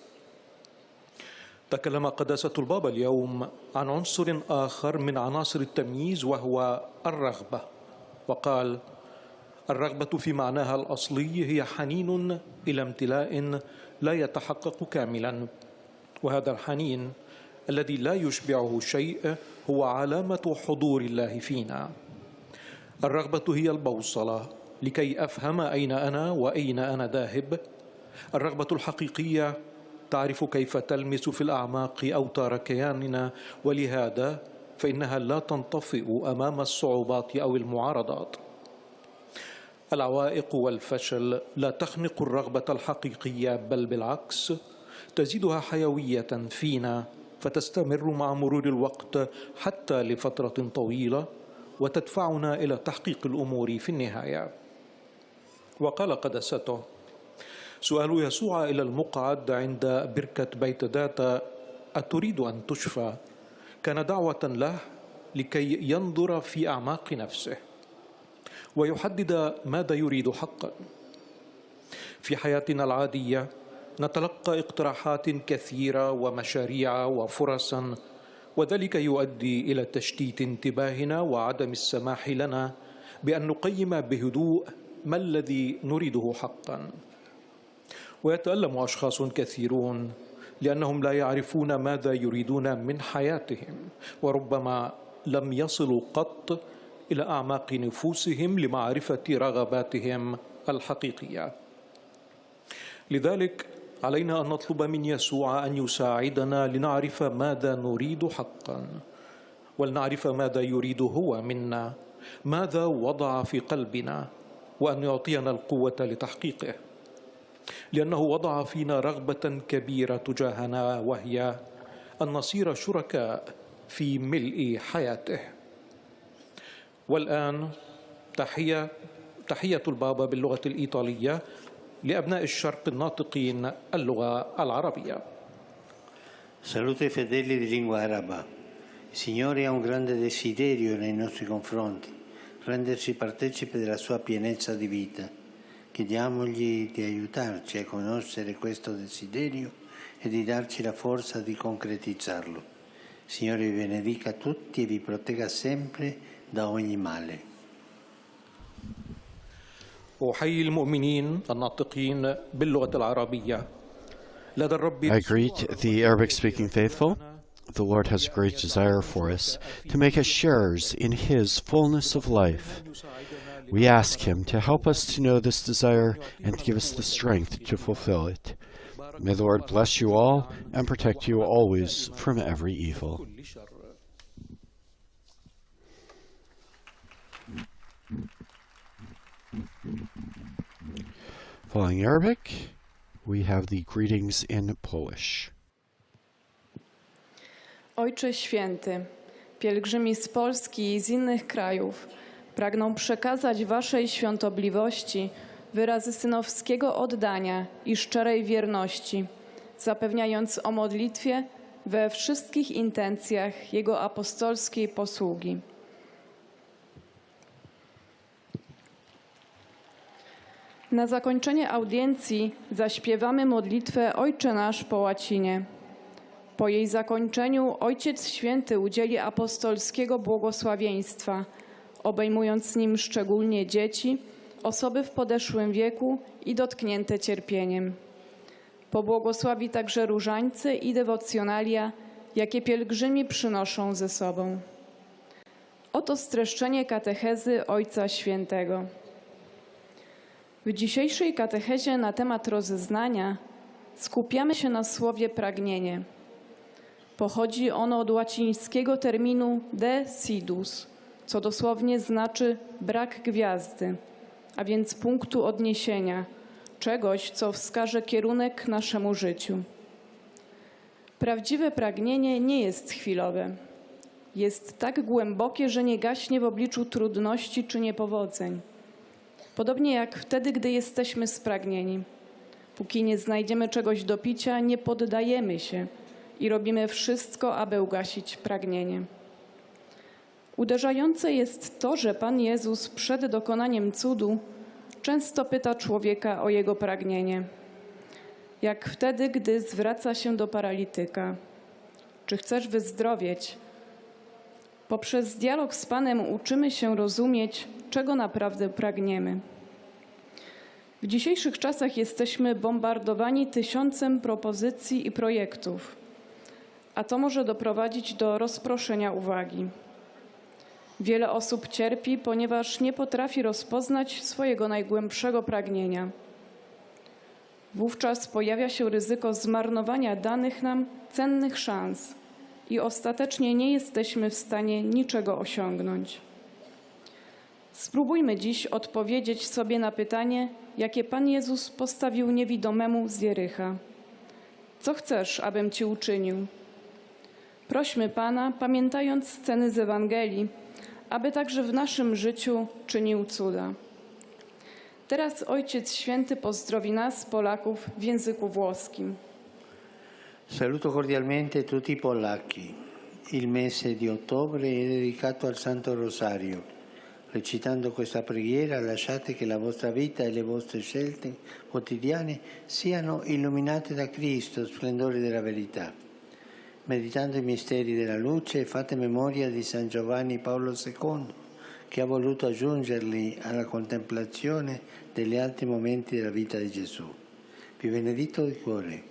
تكلم قداسة البابا اليوم عن عنصر آخر من عناصر التمييز وهو الرغبة، وقال: الرغبة في معناها الأصلي هي حنين إلى امتلاء لا يتحقق كاملا، وهذا الحنين الذي لا يشبعه شيء هو علامة حضور الله فينا. الرغبة هي البوصلة لكي أفهم أين أنا وأين أنا ذاهب. الرغبة الحقيقية تعرف كيف تلمس في الأعماق أوتار كياننا، ولهذا فإنها لا تنطفئ أمام الصعوبات أو المعارضات. العوائق والفشل لا تخنق الرغبة الحقيقية، بل بالعكس تزيدها حيوية فينا، فتستمر مع مرور الوقت حتى لفترة طويلة، وتدفعنا إلى تحقيق الأمور في النهاية. وقال قداسته: سؤال يسوع إلى المقعد عند بركة بيت داتا: أتريد أن تشفى؟ كان دعوة له لكي ينظر في أعماق نفسه ويحدد ماذا يريد حقا. في حياتنا العادية نتلقى اقتراحات كثيرة ومشاريع وفرصا، وذلك يؤدي إلى تشتيت انتباهنا وعدم السماح لنا بأن نقيم بهدوء ما الذي نريده حقا. ويتألم أشخاص كثيرون لأنهم لا يعرفون ماذا يريدون من حياتهم، وربما لم يصلوا قط إلى أعماق نفوسهم لمعرفة رغباتهم الحقيقية. لذلك علينا أن نطلب من يسوع أن يساعدنا لنعرف ماذا نريد حقا، ولنعرف ماذا يريد هو منا، ماذا وضع في قلبنا، وأن يعطينا القوة لتحقيقه، لأنه وضع فينا رغبة كبيرة تجاهنا، وهي أن نصير شركاء في ملء حياته. والآن تحية البابا باللغة الإيطالية لأبناء الشرق الناطقين اللغة العربية. Saluto i fedeli di lingua araba. Il Signore ha un grande desiderio nei nostri confronti, renderci partecipi della sua pienezza di vita. Chiediamogli di aiutarci a conoscere questo desiderio e di darci la forza di concretizzarlo. Il Signore vi benedica tutti e vi protegga sempre da ogni male. أحيي المؤمنين الناطقين باللغة العربية. لدى الرب I greet the Arabic-speaking faithful. The Lord has a great desire for us to make us sharers in His fullness of life. We ask Him to help us to know this desire and to give us the strength to fulfill it. May the Lord bless you all and protect you always from every evil. Following Arabic, we have the greetings in Polish. Ojcze Święty, pielgrzymi z Polski i z innych krajów pragną przekazać Waszej świątobliwości wyrazy synowskiego oddania i szczerej wierności, zapewniając o modlitwie we wszystkich intencjach Jego apostolskiej posługi. Na zakończenie audiencji zaśpiewamy modlitwę Ojcze Nasz po łacinie. Po jej zakończeniu Ojciec Święty udzieli apostolskiego błogosławieństwa, obejmując nim szczególnie dzieci, osoby w podeszłym wieku i dotknięte cierpieniem. Pobłogosławi także różańce i dewocjonalia, jakie pielgrzymi przynoszą ze sobą. Oto streszczenie katechezy Ojca Świętego. W dzisiejszej katechezie na temat rozeznania skupiamy się na słowie pragnienie. Pochodzi ono od łacińskiego terminu decidus, co dosłownie znaczy brak gwiazdy, a więc punktu odniesienia, czegoś, co wskaże kierunek naszemu życiu. Prawdziwe pragnienie nie jest chwilowe. Jest tak głębokie, że nie gaśnie w obliczu trudności czy niepowodzeń. Podobnie jak wtedy, gdy jesteśmy spragnieni. Póki nie znajdziemy czegoś do picia, nie poddajemy się i robimy wszystko, aby ugasić pragnienie. Uderzające jest to, że Pan Jezus przed dokonaniem cudu często pyta człowieka o jego pragnienie. Jak wtedy, gdy zwraca się do paralityka. Czy chcesz wyzdrowieć? Poprzez dialog z Panem uczymy się rozumieć, czego naprawdę pragniemy. W dzisiejszych czasach jesteśmy bombardowani 1000 propozycji i projektów, a to może doprowadzić do rozproszenia uwagi. Wiele osób cierpi, ponieważ nie potrafi rozpoznać swojego najgłębszego pragnienia. Wówczas pojawia się ryzyko zmarnowania danych nam cennych szans i ostatecznie nie jesteśmy w stanie niczego osiągnąć. Spróbujmy dziś odpowiedzieć sobie na pytanie, jakie Pan Jezus postawił niewidomemu z Jericha. Co chcesz, abym Ci uczynił? Prośmy Pana, pamiętając sceny z Ewangelii, aby także w naszym życiu czynił cuda. Teraz Ojciec Święty pozdrowi nas, Polaków, w języku włoskim. Saluto cordialmente tutti i polacchi. Il mese di ottobre è dedicato al Santo Rosario. Recitando questa preghiera lasciate che la vostra vita e le vostre scelte quotidiane siano illuminate da Cristo, splendore della verità. Meditando i misteri della luce fate memoria di San Giovanni Paolo II, che ha voluto aggiungerli alla contemplazione degli altri momenti della vita di Gesù. Vi benedito di cuore.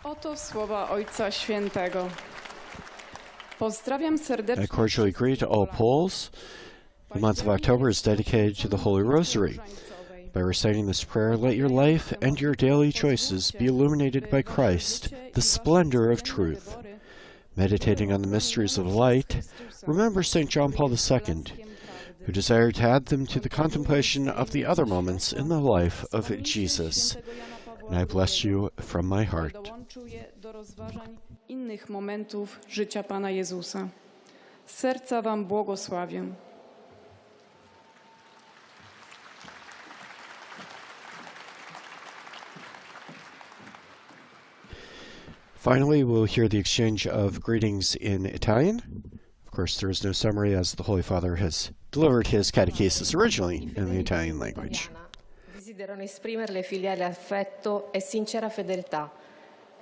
Oto słowa Ojca Świętego. Pozdrawiam serdecznie. I cordially greet all Poles. The month of October is dedicated to the Holy Rosary. By reciting this prayer, let your life and your daily choices be illuminated by Christ, the splendor of truth. Meditating on the mysteries of light, remember St. John Paul II, who desired to add them to the contemplation of the other moments in the life of Jesus. And I bless you from my heart. Do rozważań innych momentów życia Pana Jezusa. Z serca Wam błogosławię. Finally, we'll hear the exchange of greetings in Italian. Of course, there is no summary, as the Holy Father has delivered his Catechesis originally in the Italian language. Desiderano esprimerle filiale affetto e sincera fedeltà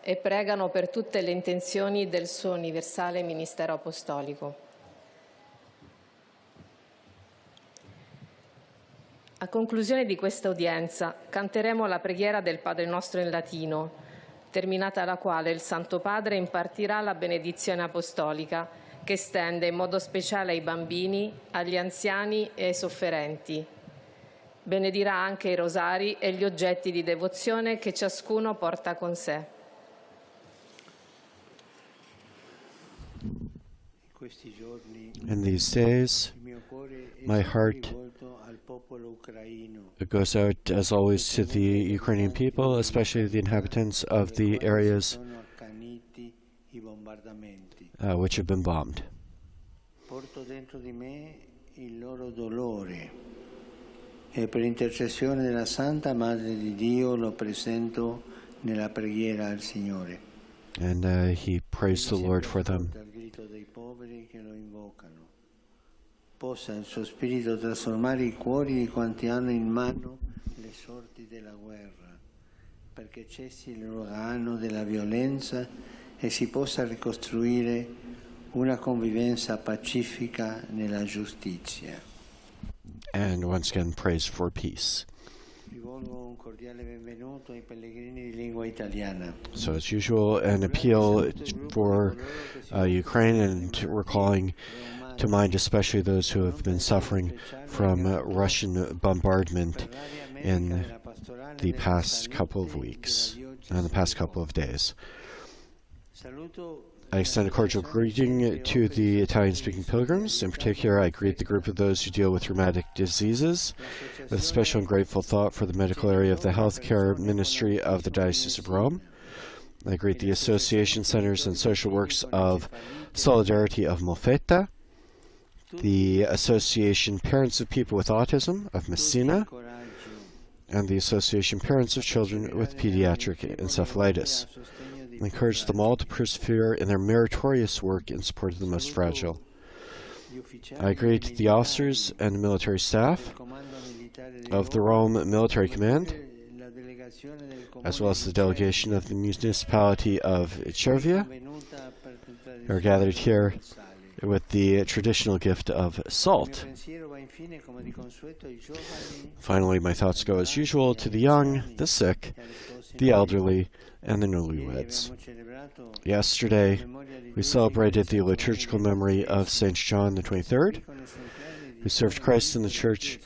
e pregano per tutte le intenzioni del suo universale ministero apostolico. A conclusione di questa udienza canteremo la preghiera del Padre nostro in latino, terminata la quale il Santo Padre impartirà la benedizione apostolica che stende in modo speciale ai bambini, agli anziani e ai sofferenti. Benedirà anche i rosari e gli oggetti di devozione che ciascuno porta con sé. In these days, my heart goes out, as always, to the Ukrainian people, especially the inhabitants of the areas which have been bombed. Porto dentro di me il loro dolore e per intercessione della Santa Madre di Dio lo presento nella preghiera al Signore. And he prays the Lord for them. Dal grito dei poveri che lo invocano. Possa il suo spirito trasformare i cuori di quanti hanno in mano le sorti della guerra, perché cessi l'uragano della violenza e si possa ricostruire una convivenza pacifica nella giustizia. And once again, prays for peace. Rivolgo un cordiale benvenuto ai pellegrini di lingua italiana. So, as usual, an appeal for Ukraine, and recalling to mind especially those who have been suffering from Russian bombardment in the past couple of weeks, and the past couple of days. I extend a cordial greeting to the Italian-speaking pilgrims. In particular, I greet the group of those who deal with rheumatic diseases, with special and grateful thought for the medical area of the healthcare ministry of the Diocese of Rome. I greet the association centers and social works of Solidarity of Molfetta, the Association Parents of People with Autism of Messina, and the Association Parents of Children with Pediatric Encephalitis. I encourage them all to persevere in their meritorious work in support of the most fragile. I greet the officers and military staff of the Rome Military Command, as well as the delegation of the municipality of Cervia, who are gathered here with the traditional gift of salt. Finally, my thoughts go as usual to the young, the sick, the elderly, and the newlyweds. Yesterday, we celebrated the liturgical memory of St. John the 23rd, who served Christ in the Church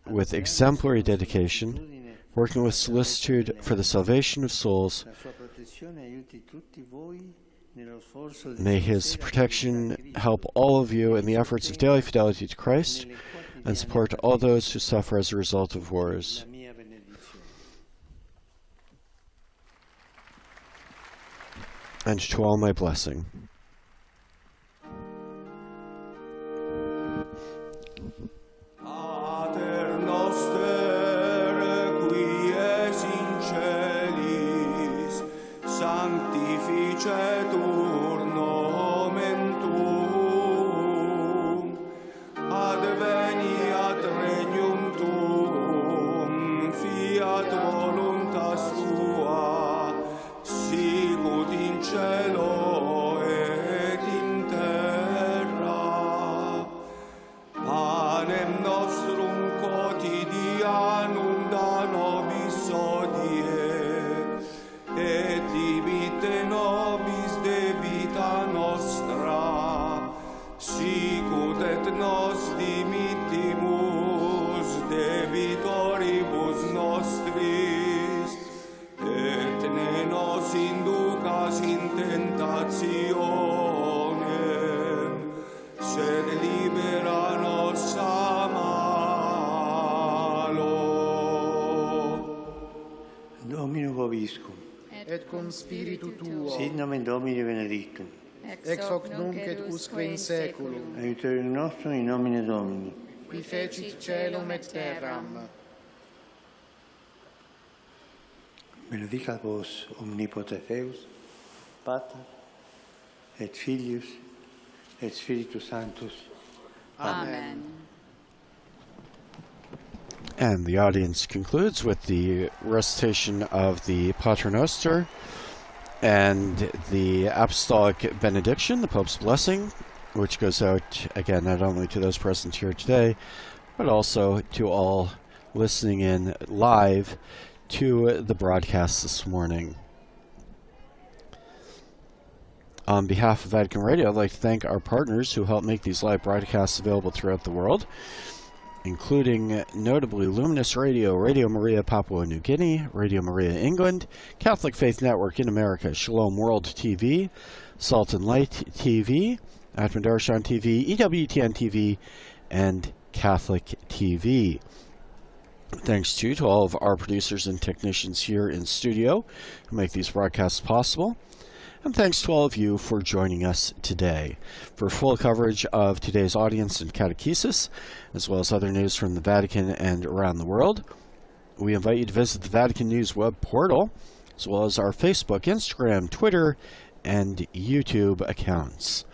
with exemplary dedication, working with solicitude for the salvation of souls. May his protection help all of you in the efforts of daily fidelity to Christ and support all those who suffer as a result of wars. And to all my blessing. Pater noster, qui es in celis, sanctificetur nomen tuum, adveniat regnum tuum, fiat voluntas tua, sicut in cielo et et cum spiritu tuo, Sit nomen Domini benedictum. ex hoc nunc et usque in saeculum, Aiutorium nostrum in nomine Domini. qui fecit caelum et terram. Benedicat vos omnipotens Deus, Pater, et Filius, et Spiritus Sanctus. Amen. And the audience concludes with the recitation of the Pater Noster and the Apostolic Benediction, the Pope's Blessing, which goes out, again, not only to those present here today, but also to all listening in live to the broadcast this morning. On behalf of Vatican Radio, I'd like to thank our partners who help make these live broadcasts available throughout the world, including notably Luminous Radio, Radio Maria Papua New Guinea, Radio Maria England, Catholic Faith Network in America, Shalom World TV, Salt and Light TV, Advent Darshan TV, EWTN TV, and Catholic TV. Thanks to all of our producers and technicians here in studio who make these broadcasts possible. And thanks to all of you for joining us today. For full coverage of today's audience and catechesis, as well as other news from the Vatican and around the world, we invite you to visit the Vatican News web portal, as well as our Facebook, Instagram, Twitter, and YouTube accounts.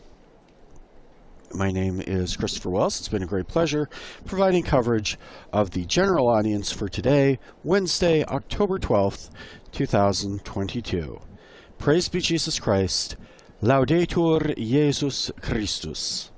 My name is Christopher Wells. It's been a great pleasure providing coverage of the general audience for today, Wednesday, October 12th, 2022. Praise be Jesus Christ. Laudetur Jesus Christus.